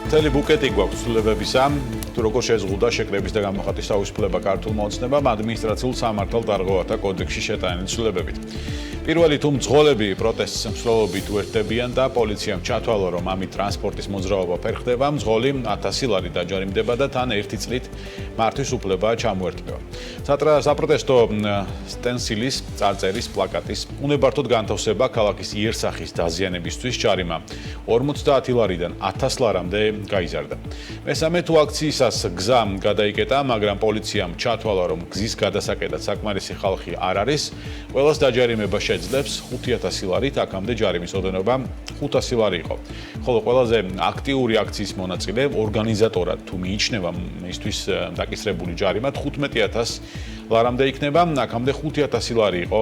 მთელი ბუკეტი გვაქვს ცვლილებებისა, თუ როგორ შეზღუდა შეკრების და გამოხატვის თავისუფლება ქართულმა ოცნებამ ადმინისტრაციულ სამართალ-დარღვევათა კოდექსში შეტანილი ცვლილებებით. პირველი თუ მძღოლები პროტესტის მსვლელობით უერთდებიან და პოლიციამ ჩათვალა, რომ ამით ტრანსპორტის მოძრაობა ფერხდება, მძღოლი 1000 ლარი დაჯარიმდება და თან 1 წლით მართვის უფლება ჩამოერთვება. საპროტესტო სტენსილის, წარწერის, პლაკატის უნებართოდ განთავსება ქალაქის იერსახის დაზიანებისთვის ჯარიმა 50 ლარიდან 1000 ლარამდე გაიზარდა. მესამე თუ აქციისას გზა გადაიკეტა, მაგრამ პოლიციამ ჩათვალა, რომ გზის გადასაკეთად საკმარისი ხალხი არ არის, ყველას დაჯარიმება შეძლებს 5000 ლარით, აქამდე ჯარიმის ოდენობა 500 ლარი იყო. ხოლო ყველაზე აქტიური აქციის მონაწილე ორგანიზატორად თუ მიიჩნევა მისთვის დაკისრებული ჯარიმა 15000 ლარამდე იქნება, აქამდე 5000 ლარი იყო.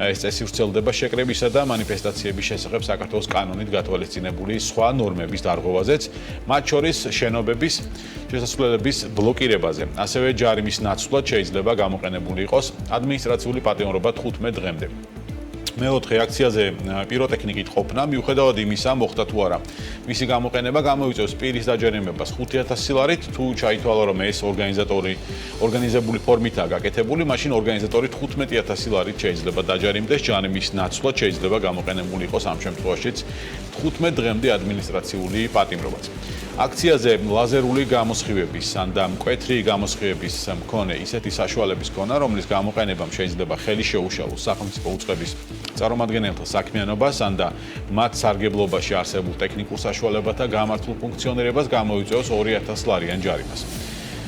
ეს წესი ვრცელდება შეკრებისა და მანიფესტაციების შესახებ საქართველოს კანონით გათვალისწინებული სხვა ნორმების დარღვევაზეც, მათ შორის შენობების შესასვლელების ბლოკირებაზე. ასევე ჯარიმის ნაცვლად შეიძლება გამოყენებული იყოს ადმინისტრაციული პატიმრობა 15 დღემდე. მეოთხე აქციაზე პიროტექნიკით ყოფნა, მიუხედავად იმისა, მოხდა თუ არა. მისი გამოყენება გამოიწვევს პირის დაჯერიმებას 5000 ლარით, თუ ჩაითვალა, რომ ეს ორგანიზებული ფორმითაა გაკეთებული, მაშინ ორგანიზატორი 15000 ლარით შეიძლება დაჯარიმდეს, ჯარიმის ნაცვლად შეიძლება გამოყენებული იყოს ამ შემთხვევაშიც 15 დღემდე ადმინისტრაციული პატიმრობაც. აქციაზე ლაზერული გამოსხივების და მკვეთრი გამოსხივების მქონე ისეთი საშუალების ქონა, რომლის გამოყენებამ შეიძლება ხელი შეუშალოს სახელმწიფო უწყების წარმომადგენელთა საქმიანობას და მათ სარგებლობაში არსებულ ტექნიკურ საშუალებათა გამართულ ფუნქციონირებას გამოიწვევს 2000 ლარიან ჯარიმას.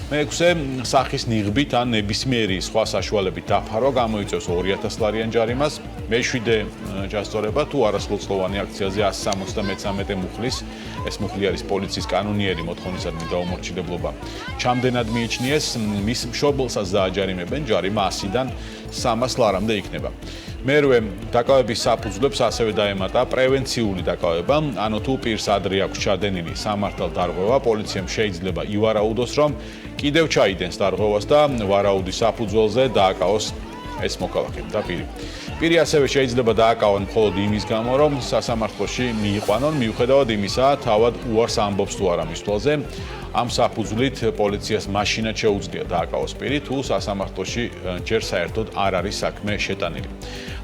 მეექვსე, სახის ნიღბით ან ნებისმიერი სხვა საშუალებით დაფარვა გამოიწვევს 2000 ლარიან ჯარიმას. მეშვიდე ჯასწორება თუ არასრულწლოვანი აქციაზე 173 მუხლის, ეს მუხლი არის პოლიციის კანონიერი მოთხოვნისადმი დაუმორჩილებლობა, ჩამდენად მიიჩნიეს, მის მშობელსაც დააჯარიმებენ, ჯარიმა 100-დან 300 ლარამდე იქნება. მერვე, დაკავების საფუძვლებს ასევე დაემატა პრევენციული დაკავება, ანუ თუ პირს ადრე აქვს ჩადენილი სამართალ-დარღვევა, პოლიციამ შეიძლება ივარაუდოს, რომ კიდევ ჩაიდენს დარღვევას და ვარაუდის საფუძველზე დააკავოს ეს მოქალაქე და პირი. პირი ასევე შეიძლება დააკავონ მხოლოდ იმის გამო, რომ სასამართლოში მიიყვანონ, მიუხედავად იმისა, თავად უარს ამბობს თუ არა მის თვალზე. ამ საფუძვლით პოლიციას მაშინაც შეუძლია დააკავოს პირი, თუ სასამართლოში ჯერ საერთოდ არ არის საქმე შეტანილი.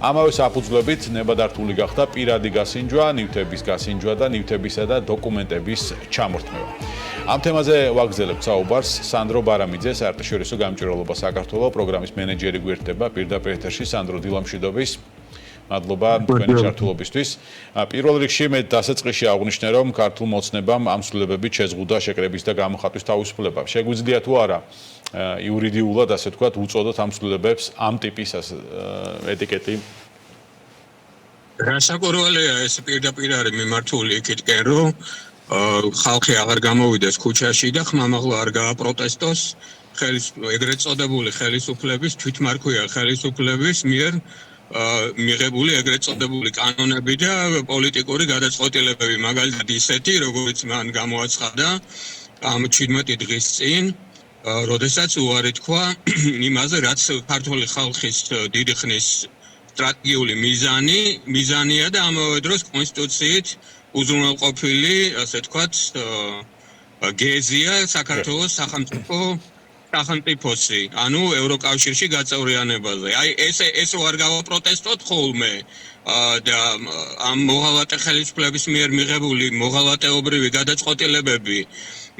ამავე საფუძვლებით ნებადართული გახდა პირადი გასინჯვა, ნივთების გასინჯვა და ნივთებისა და დოკუმენტების ჩამორთმევა. ამ თემაზე ვაგრძელებთ საუბარს სანდრო ბარამიძე, საერთაშორისო გამჭვირვალობა საქართველოს პროგრამის მენეჯერი გვერდება პირდაპირ ეთერში. სანდრო, დილამშვიდობის. მადლობა თქვენი ჩართულობისთვის. პირველ რიგში მე დასაწყისში აღვნიშნე, რომ ქართულმა ოცნებამ ამ ცვლილებებით შეზღუდა შეკრების და გამოხატვის თავისუფლება. შეგვიძლია თუ არა იურიდიულად, ასე ვთქვათ, უწოდოთ ამ ცვლილებებს ამ ტიპის ეტიკეტი? რასაკვირველია, ეს პირდაპირ არის მიმართული იქითკენ, რომ ხალხი აღარ გამოვიდეს ქუჩაში და ხმამაღლა არ გააპროტესტოს ეგრეთ წოდებული ხელისუფლების, თვითმარქვია ხელისუფლების მიერ მიღებული ეგრეთ წოდებული კანონები და პოლიტიკური გადაწყვეტილებები, მაგალითად ისეთი, როგორც მან გამოაცხადა ამ 17 დღის წინ, როდესაც უარი თქვა იმაზე, რაც ქართული ხალხის დიდი ხნის სტრატეგიული მიზანია და ამავე დროს კონსტიტუციით უზრუნველყოფილი, ასე ვთქვათ, გეზია საქართველოს სახელმწიფოსი, ანუ ევროკავშირში გაწევრიანებაზე. აი ეს არ გავაპროტესტოთ ხოლმე და ამ მოღალატე ხელისუფლების მიერ მიღებული მოღალატეობრივი გადაწყვეტილებები,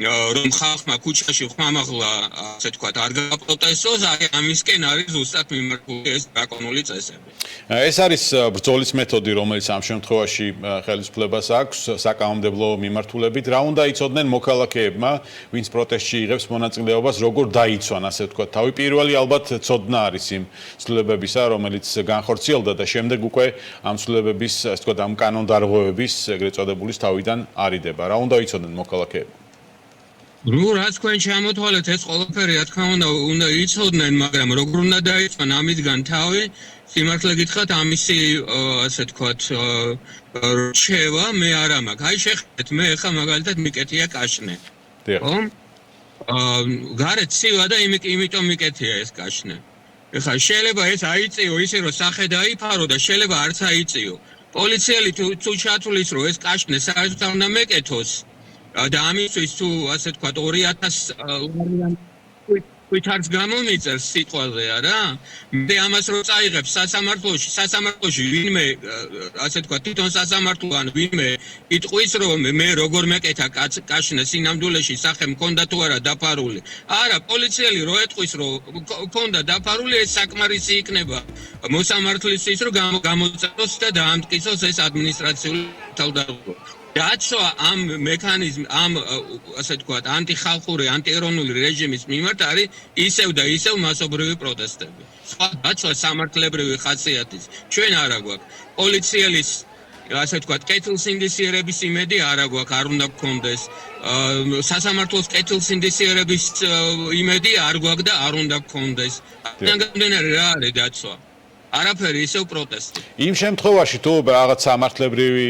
რომ ხალხმა ქუჩაში ხმამაღლა, ასე ვთქვათ, არ გააპროტესტოს, აი ამისკენ არის ზუსტად მიმართული ეს დრაკონული წესები. ეს არის ბრძოლის მეთოდი, რომელიც ამ შემთხვევაში ხელისუფლებას აქვს საკანონმდებლო მიმართულებით. რა უნდა იცოდნენ მოქალაქეებმა, ვინც პროტესტში იღებს მონაწილეობას, როგორ დაიცვან, ასე ვთქვათ, თავი პირველი ალბათ ცოდნა არის იმ ცვლილებებისა, რომელიც განხორციელდა და შემდეგ უკვე ამ ცვლილებების, ასე ვთქვათ, ამ კანონდარღვევების ეგრეთ წოდებულის თავიდან არიდება. რა უნდა იცოდნენ მოქალაქეებმა? რაც თქვენ ჩამოთვალეთ, ეს ყველაფერი, რა თქმა უნდა იცოდნენ, მაგრამ როგორ უნდა დაიცვან ამისგან თავი, სიმართლე გითხრათ, ამისი, ასე ვთქვათ, რჩევა მე არ მაქვს. აი შეხედეთ, მე ახლა მაგალითად მიკეთია კაშნე. ხო? გარეთ ცივა და იმიტომ მიკეთია ეს კაშნე. ეხლა შეიძლება ეს აიწიო ისე, რომ სახე დაიფარო და შეიძლება არც აიწიო. პოლიციელი თუ ჩათვლის, რომ ეს კაშნე საერთოდ არ უნდა მეკეთოს, და ამისთვის თუ ასე თქვა 2000 თვითარც გამომიწევს სიტყვაზე არა მე ამას რო წაიღებს სასამართლოში ვინმე ასე თქვა თვითონ სასამართლოან ვინმე იტყვის რომ მე როგორ მეკეთა კაშნა სინამდვილეში სახე მქონდა თუ არა დაფარული არა პოლიციელი რო ეტყვის რომ მქონდა დაფარული ეს საკმარისი იქნება მოსამართლისთვის რომ გამოწადოს და დაამტკიცოს ეს ადმინისტრაციული თავდადხმა დაცვა ამ მექანიზმ ამ ასე თქვა ანტიხალხური ანტიეროვნული რეჟიმის მიმართ არის ისევ და ისევ მასობრივი პროტესტები. სხვა დაცვა სამართლებრივი ხასიათის ჩვენ არა გვაქვს. პოლიციელის ასე თქვა კეთილსინდისიერების იმედი არა გვაქვს, არ უნდა გქონდეს. სასამართლოს კეთილსინდისიერების იმედი არ გვაქვს და არ უნდა გქონდეს. ამან გამომდინარე რა არის დაცვა? არაფერი ისევ პროტესტი. იმ შემთხვევაში თუ რაღაც სამართლებრივი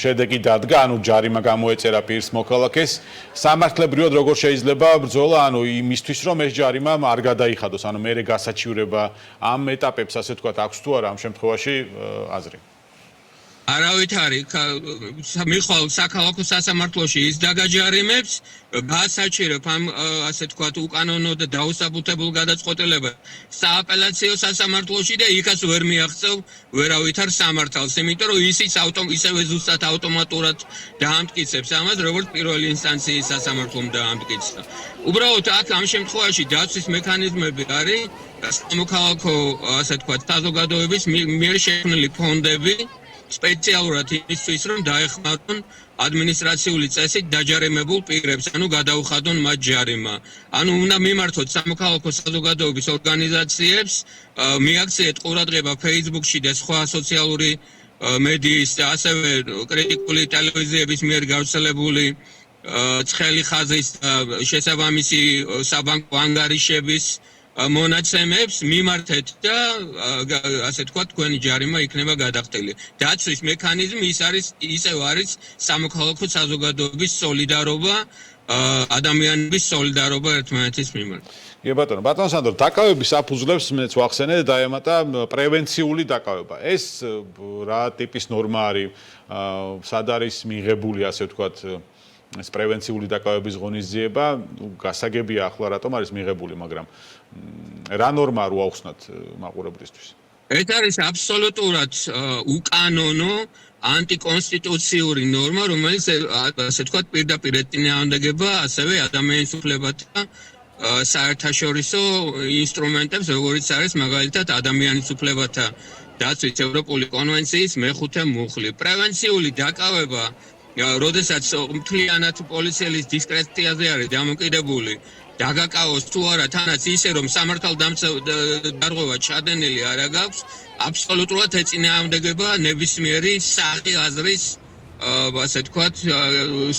შედეგი დადგა, ანუ ჯარიმა გამოეწერა პირს მოქალაქეს, სამართლებრივად როგორ შეიძლება ბრძოლა, ანუ იმისთვის რომ ეს ჯარიმა არ გადაიხადოს, ანუ მერე გასაჩივრება ამ ეტაპებს ასე თქვა აქვს თუ არა ამ შემთხვევაში აზრი. არავით არის მიხვალ საქალაქო სასამართლოში ის დაგაჯარიმებს გასაჩირებ ამ ასე თქვა უკანონო და დაუსაბუთებულ გადაწყვეტილებებს სააპელაციო სასამართლოში და იქაც ვერ მიაღწევ ვერავითარ სამართალს იმიტომ რომ ისიც ისევე ზუსტად ავტომატურად დაამტკიცებს ამას როგორც პირველი ინსტანციის სასამართლომ დაამტკიცა უბრალოდ აქ ამ შემთხვევაში დაცვის მექანიზმები არის სამოქალაქო ასე თქვა საზოგადოების მიერ შექმნილი ფონდები სპეციალურად იმისთვის რომ დაეხმარონ ადმინისტრაციული წესით დაჯარიმებულ პირებს, ანუ გადაუხადონ მათ ჯარიმა. ანუ უნდა მიმართოთ სამოქალაქო საზოგადოების ორგანიზაციებს, მიაქციეთ ყურადღება Facebook-ში და სხვა სოციალური მედიის და ასევე კრიტიკული ტელევიზიების მიერ გავრცელებული ცხელი ხაზის და შესაბამისი საბანკო ანგარიშების მონაცემებს მიმართეთ და ასე თქვა თქვენი ჯარიმა იქნება გადახდილი. დაცვის მექანიზმი ისევ არის სამოქალაქო საზოგადოების სოლიდარობა, ადამიანების სოლიდარობა ერთმანეთის მიმართ. კი ბატონო სანდრო, დაკავების საფუძვლებს მეც ვახსენე და დაემატა პრევენციული დაკავება. ეს რა ტიპის ნორმა არის, სად არის მიღებული ასე ვთქვათ ეს პრევენციული დაკავების ღონისძიება, გასაგებია ახლა რატომ არის მიღებული, მაგრამ რა ნორმა რო აუხსნათ მაყურებლისთვის? ეს არის აბსოლუტურად უკანონო ანტიკონსტიტუციური ნორმა, რომელიც ასე ვთქვათ პირდაპირ ეწინააღმდეგება ასევე ადამიანის უფლებათა საერთაშორისო ინსტრუმენტებს, როგორიც არის მაგალითად ადამიანის უფლებათა დაცვის ევროპული კონვენციის მე-5 მუხლი. პრევენციული დაკავება როდესაც მთლიანად პოლიციელის დისკრეციაზე არის დამოკიდებული დაგაკავოს თუ არა თანაც ისე რომ სამართალდამცავ ჩადენილი არ აქვს აბსოლუტურად ეწინააღმდეგება ნებისმიერი სახი აზრის ასე თქვათ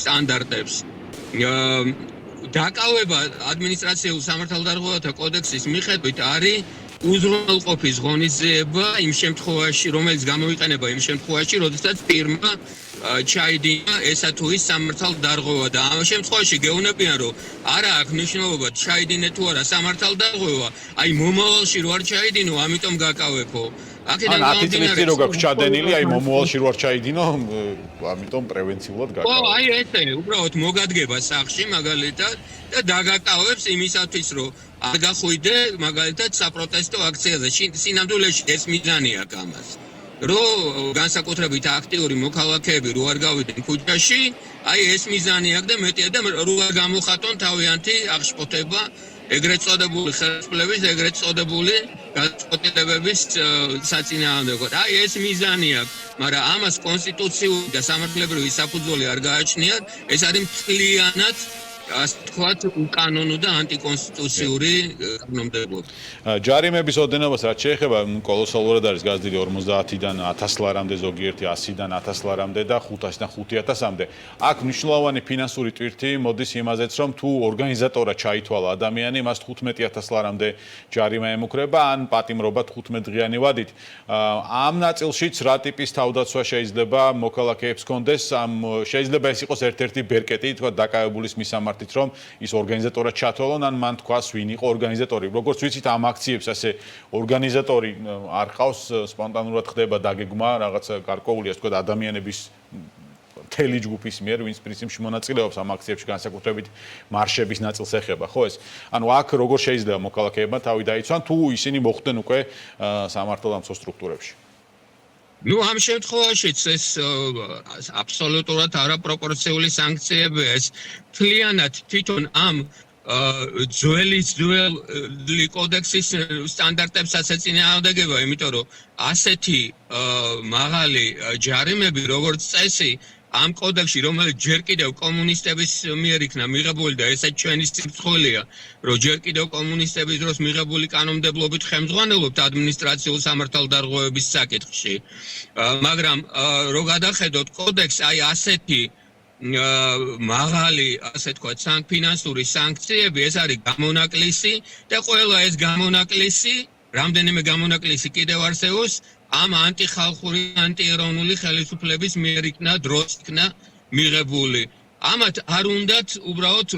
სტანდარტებს დაკავება ადმინისტრაციულ სამართალდამცავთა კოდექსის მიხედვით არის უზრუნველყოფის ღონისძიება იმ შემთხვევაში რომელიც გამოიყენება იმ შემთხვევაში როდესაც პირმა ჩაიდინა ესა თუ ის სამართალდარღვევა და ამ შემთხვევაში გეუბნებიან რომ არა აქვს მნიშვნელობა ჩაიდინე თუ არა სამართალდარღვევა აი მომავალში რო არ ჩაიდინო ამიტომ გაკავებო აქედან გამომდინარე რო გაქვს ჩადენილი აი მომავალში რო არ ჩაიდინო ამიტომ პრევენციულად გაკავებო აი ესე უბრალოდ მოგადგება სახში მაგალითად და დაგაკავებს იმისათვის რომ არ გახვიდე მაგალითად საპროტესტო აქციაზე სინამდვილეში ეს მიზანი აქვს ამას რომ განსაკუთრებით აქტიური მოქალაქეები რო არ გავიდნენ ქუჩაში, აი ეს მიზანი აქვს და მეტია და რო არ გამოხატონ თავიანთი აღშფოთება ეგრეთ წოდებული ხელისუფლების, ეგრეთ წოდებული გადაწყვეტილებების საწინააღმდეგოდ. აი ეს მიზანი აქვს, მაგრამ ამას კონსტიტუციური და სამართლებრივი საფუძველი არ გააჩნიათ, ეს არის მთლიანად ასე თქვათ უკანონო და ანტიკონსტიტუციური კანონმდებლობა. ჯარიმების ოდენობას რაც შეეხება კოლოსალურად არის გაზრდილი 50-დან 1000 ლარამდე, ზოგიერთი 100-დან 1000 ლარამდე და 500-დან 5000-მდე. აქ მნიშვნელოვანი ფინანსური ტვირთი მოდის იმაზეც, რომ თუ ორგანიზატორად ჩაითვალა ადამიანი, მას 15000 ლარამდე ჯარიმა ემუქრება, ან პატიმრობა 15 დღიანი ვადით. ამ ნაწილშიც რა ტიპის თავდაცვა შეიძლება მოქალაქეებს კონდეს, შეიძლება ეს იყოს ერთ-ერთი ბერკეტი, თქვა დაკავებულის მისამართი რომ ის ორგანიზატორად ჩათვალონ ან მან თქვას ვინ იყო ორგანიზატორი. როგორც ვიცით ამ აქციებს ასე ორგანიზატორი არ ყავს, სპონტანურად ხდება დაგეგმა, რაღაც გარკვეული ასე თქვა ადამიანების მთელი ჯგუფის მიერ, ვინც პრინციპში მონაწილეობს ამ აქციებში, განსაკუთრებით მარშების ნაწილს ეხება, ხო ეს? ანუ აქ როგორ შეიძლება მოქალაქეებმა თავი დაიცვან, თუ ისინი მოხვდნენ უკვე სამართალდამცავ სტრუქტურებში? Ну, ამ შემთხვევაშიც ეს აბსოლუტურად არაპროპორციული სანქციებია, ეს მთლიანად თვითონ ამ ძველი კოდექსის სტანდარტებსაც ეწინააღმდეგება, იმიტომ რომ ასეთი მაღალი ჯარიმები, როგორც წესი, ამ კოდექსში, რომელიც ჯერ კიდევ კომუნისტების მიერ იქნა მიღებული და ესეც ჩვენი სიბრწყველია, რომ ჯერ კიდევ კომუნისტების დროს მიღებული კანონმდებლობით ხელმძღვანელობთ ადმინისტრაციულ სამართალდარღვევების საკითხში. მაგრამ რო გადახედოთ კოდექსს, აი ასეთი მაღალი, ასე თქვა, ფინანსური სანქციები, ეს არის გამონაკლისი და ყველა ეს გამონაკლისი, რამდენიმე გამონაკლისი კიდევ არსებობს, ამ ანტიხალხური, ანტიეროვნული ხელისუფლების მიერ იქნა დროს იქნა მიღებული. ამათ არ უნდათ უბრალოდ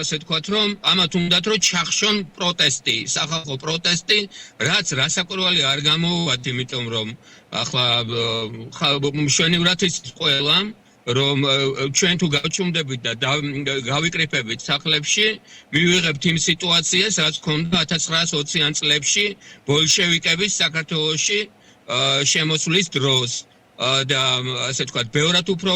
ასე თქვა, რომ ამათ უნდათ რომ ჩახშონ პროტესტი, სახალხო პროტესტი, რაც რასაკვირველი არ გამოუვათ, იმიტომ რომ ახლა მშვენივრად იცის ყველა რომ ჩვენ თუ გავჩუმდებით და გავიკრიფებით სახლებში, მივიღებთ იმ სიტუაციას, რაც ჰქონდა 1920-იან წლებში ბოლშევიკების საქართველოში შემოსვლის დროს. და ასე ვთქვათ, ბევრად უფრო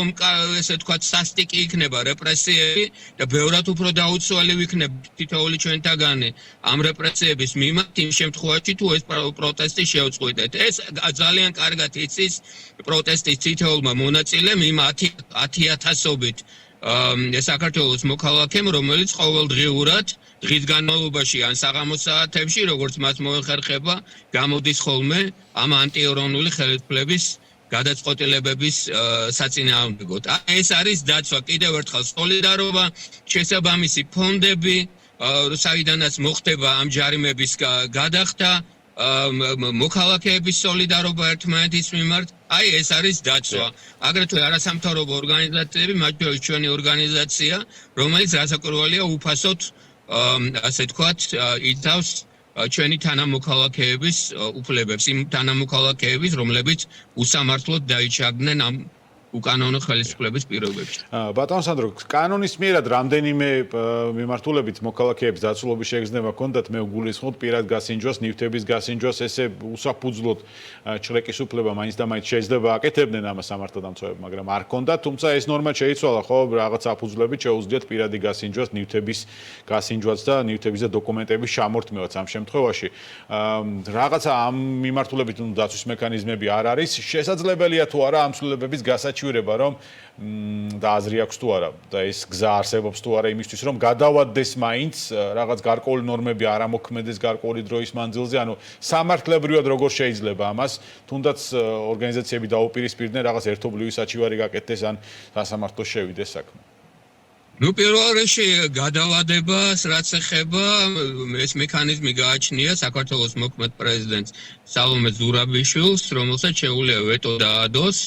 ასე ვთქვათ, სასტიკი იქნება რეპრესიები და ბევრად უფრო დაუცველი იქნება თითოეული ჩვენთაგანი ამ რეპრესიების მიმართ იმ შემთხვევაში, თუ ეს პროტესტი შევწყვიტეთ. ეს ძალიან კარგად იცის პროტესტის თითოეულმა მონაწილემ იმ 10,000-ობით საქართველოს მოქალაქემ, რომელიც ყოველდღიურად დღის განმავლობაში ან საღამოს საათებში, როგორც მას მოეხერხება, გამოდის ხოლმე ამ ანტიეროვნული ხელისუფლების გადაწყვეტილებების საწინააღმდეგოდ. ეს არის დაცვა, კიდევ ერთხელ სოლიდარობა, შესაბამისი ფონდები, საიდანაც მოხდება ამ ჯარიმების გადახდა, მოქალაქეების სოლიდარობა ერთმანეთის მიმართ. აი ეს არის დაცვა. აგრეთვე არასამთავრობო ორგანიზაციები, მათ შორის ჩვენი ორგანიზაცია, რომელიც რასაკვირველია უფასოდ, ასე ვთქვათ, იცავს ჩვენი თანამოქალაქეების უფლებებს, იმ თანამოქალაქეების, რომლებიც უსამართლოდ დაიჩაგდნენ ამ უკანონო ხელისუფლების პირობებში. ბატონ სანდრო, კანონის მიერად რამდენიმე მიმართულებით მოქალაქეების დაცულობის შეგრძნება ჰქონდათ, მე ვგულისხმობ პირად გასინჯვას, ნივთების გასინჯვას, ესე უსაფუძვლოდ ჩლეკის უფლება მაინც და მაინც შეიძლება აკეთებდნენ ამას სამართალდამცავები, მაგრამ არ ჰქონდათ, თუმცა ეს ნორმა შეიცვალა, ხო, რაღაც საფუძვლებით შეუძლიათ პირადი გასინჯვას, ნივთების გასინჯვას და ნივთების და დოკუმენტების შემორთმევაც ამ შემთხვევაში. რაღაცა ამ მიმართულებით დაცვის მექანიზმები არ არის, შესაძლებელია თუ არა ამ ცვლილებების გასაჩივრება, რომ და აზრი აქვს თუ არა და ეს გზა არსებობს თუ არა იმისთვის, რომ გადავადდეს მაინც რაღაც გარკვეული ნორმები არ ამოქმედეს გარკვეული დროის მანძილზე, ანუ სამართლებრივად როგორ შეიძლება ამას, თუნდაც ორგანიზაციები დაუპირისპირდნენ რაღაც ერთობლივი საჩივარი გაკეთდეს ან სასამართლოს შევიდეს საქმე. Ну, პირველ რიგში გადავადებას რაც ეხება, ეს მექანიზმი გააჩნია საქართველოს მოქმედ პრეზიდენტს სალომე ზურაბიშვილს, რომელსაც შეუძლია ვეტო დაადოს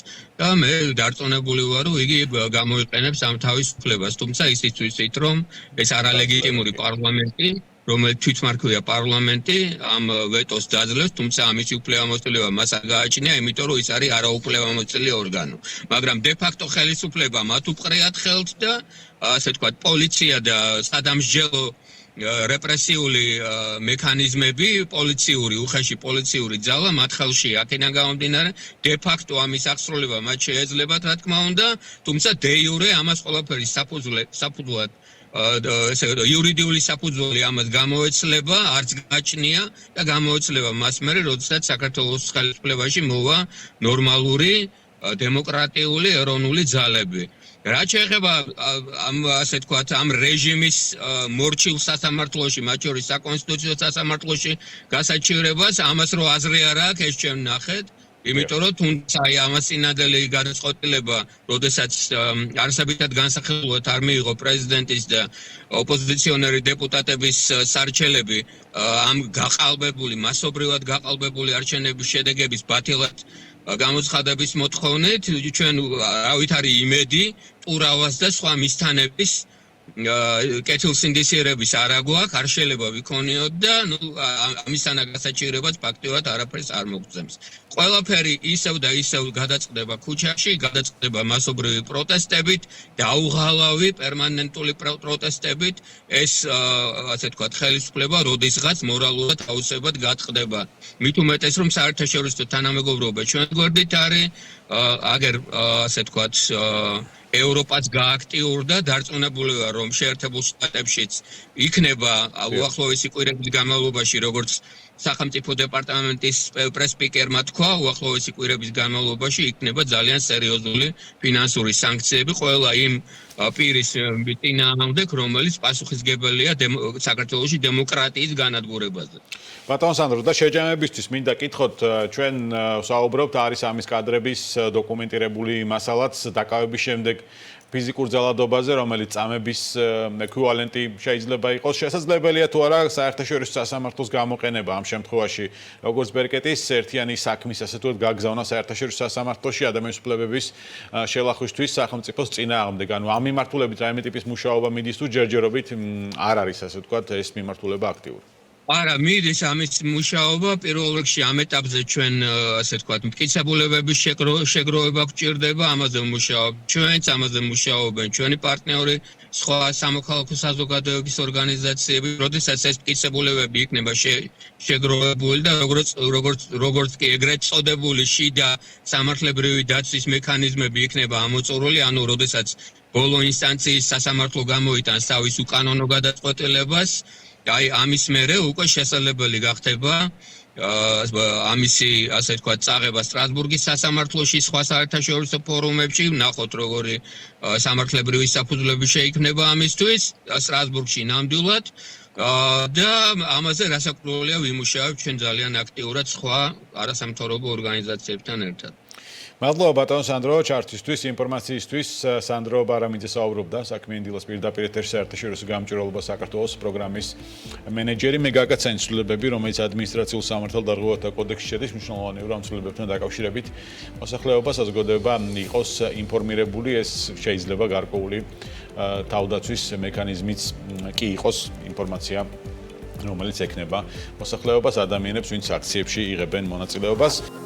და მე დარწმუნებული ვარ, რომ იგი გამოიყენებს ამ თავისუფლებას, თუმცა ისიც ვიცით, რომ ეს არალეგიტიმური პარლამენტი, რომელიც თვითმარქვია პარლამენტი, ამ ვეტოს დაძლევს, თუმცა ამის უფლებამოსილება მას არ გააჩნია, იმიტომ რომ ის არის არაუფლებამოსილი ორგანო. მაგრამ de facto ხელისუფლება მათ უყრიათ ხელთ და ასე ვთქვათ, პოლიცია და სადამსჯელო რეპრესიული მექანიზმები, უხეში პოლიციური ძალა მათ ხელშია. აქედან გამომდინარე, de facto ამის აღსრულება მათ შეეძლებათ, რა თქმა უნდა, თუმცა de jure ამას ყველაფერი საფუძვლად ესე იურიდიული საფუძველი ამას გამოეცლება, არც გააჩნია და გამოეცლება მას მერე, როდესაც საქართველოს ხელისუფლებაში მოვა ნორმალური დემოკრატიული ეროვნული ძალები. რაც შეეხება ამ ასე ვთქვათ, ამ რეჟიმის მორჩილ სასამართლოში, მათ შორის საკონსტიტუციო სასამართლოში გასაჩივრებას, ამას რო აზრი არ აქვს, ეს ჩვენ ნახეთ. იმიტომ რომ თუნდაც აი ამას წინადელი გადაწყვეტილება, როდესაც არსებითად განსახილვად არ მიიღო პრეზიდენტის და ოპოზიციონერი დეპუტატების სარჩელები ამ გაყალბებული, მასობრივად გაყალბებული არჩევნების შედეგების ბათილად გამოცხადების მოთხოვნით, ჩვენ რავით არის იმედი, ტურავას და სხვა მისთანების კეთილსინდისიერების არა გვაქვს, არ შეიძლება ვიქონიოთ და ამისთანავე გასაჭიროებას ფაქტიურად არაფერს არ მოგწევს. ყველაფერი ისევ და ისევ გადაწყდება ქუჩაში, გადაწყდება მასობრივი პროტესტებით, დაუღალავი პერმანენტული პროტესტებით, ეს ასე ვთქვათ, ხელისუფლება როდესღაც მორალურად აუცილებლად გატყდება. მით უმეტეს რომ საერთაშორისო თანამეგობრობა ჩვენ გვერდით არის, აგერ ასე ვთქვათ, ევროპაც გააქტიურდა, დარწმუნებული ვარ, რომ შეერთებულ შტატებშიც იქნება უახლოესი კვირების განმავლობაში, როგორც სახელმწიფო დეპარტამენტის პრესპიკერმა თქვა, უახლოესი კვირების განმავლობაში იქნება ძალიან სერიოზული ფინანსური სანქციები ყველა იმ პირის წინააღმდეგ, რომელიც პასუხისმგებელია საქართველოში დემოკრატიის განადგურებაზე. ბატონ სანდრო, და შეჯამებისთვის მინდა კითხოთ, ჩვენ საუბრობთ არის ამის კადრების დოკუმენტირებული მასალაც დაკავების შემდეგ ფიზიკურ ძალადობაზე, რომელიც წამების ეკვივალენტი შეიძლება იყოს. შესაძლებელია თუ არა საერთაშორისო სასამართლოს გამოყენება ამ შემთხვევაში, როგორც ბერკეტის ერთიანი საქმის ასე თუ გაგზავნა საერთაშორისო სასამართლოში ადამიანის უფლებების შელახვისთვის სახელმწიფოს წინააღმდეგ. ანუ ამ მიმართულებით რაიმე ტიპის მუშაობა მიდის თუ ჯერჯერობით არ არის ასე ვთქვათ ეს მიმართულება აქტიური? არა, მიდის ამის მუშაობა პირველ რიგში ამ ეტაპზე ჩვენ ასე ვთქვათ, მტკიცებულებების შეგროვება გვჭირდება, ამაზე ვმუშაობთ ჩვენც, ამაზე მუშაობენ ჩვენი პარტნიორი, სხვა სამოქალაქო საზოგადოების ორგანიზაციები, როდესაც ეს მტკიცებულებები იქნება შეგროვებული და როგორც კი ეგრეთ წოდებული შიდა სამართლებრივი დაცვის მექანიზმები იქნება ამოწურული, ანუ როდესაც ბოლო ინსტანციის სასამართლო გამოიტანს თავის უკანონო გადაწყვეტილებას, აი ამის მერე უკვე შესაძლებელი გახდება ამისი ასე ვთქვათ წაღება სტრასბურგის სასამართლოში, სხვა საერთაშორისო ფორუმებში, ვნახოთ როგორი სამართლებრივი საფუძვლები შეიქმნება ამისთვის სტრასბურგში ნამდვილად და ამაზე რასაკვირველია ვიმუშავებთ ჩვენ ძალიან აქტიურად სხვა არასამთავრობო ორგანიზაციებთან ერთად. მადლობა ბატონ სანდრო ჩართვისთვის, ინფორმაციისთვის. სანდრო ბარამიძე საუბრობდა საქმიანი დილას პირდაპირ ეთერში საერთაშორისო გამჭვირვალობა საქართველოს პროგრამის მენეჯერი. მე გაგაცანი ცვლილებები, რომელიც ადმინისტრაციულ სამართალდარღვევათა კოდექსში შედის, მნიშვნელოვანია რომ ცვლილებებთან დაკავშირებით მოსახლეობა საზოგადოება იყოს ინფორმირებული, ეს შეიძლება გარკვეული თავდაცვის მექანიზმიც კი იყოს ინფორმაცია რომელიც ექნება მოსახლეობას ადამიანებს, ვინც აქციებში იღებენ მონაწილეობას.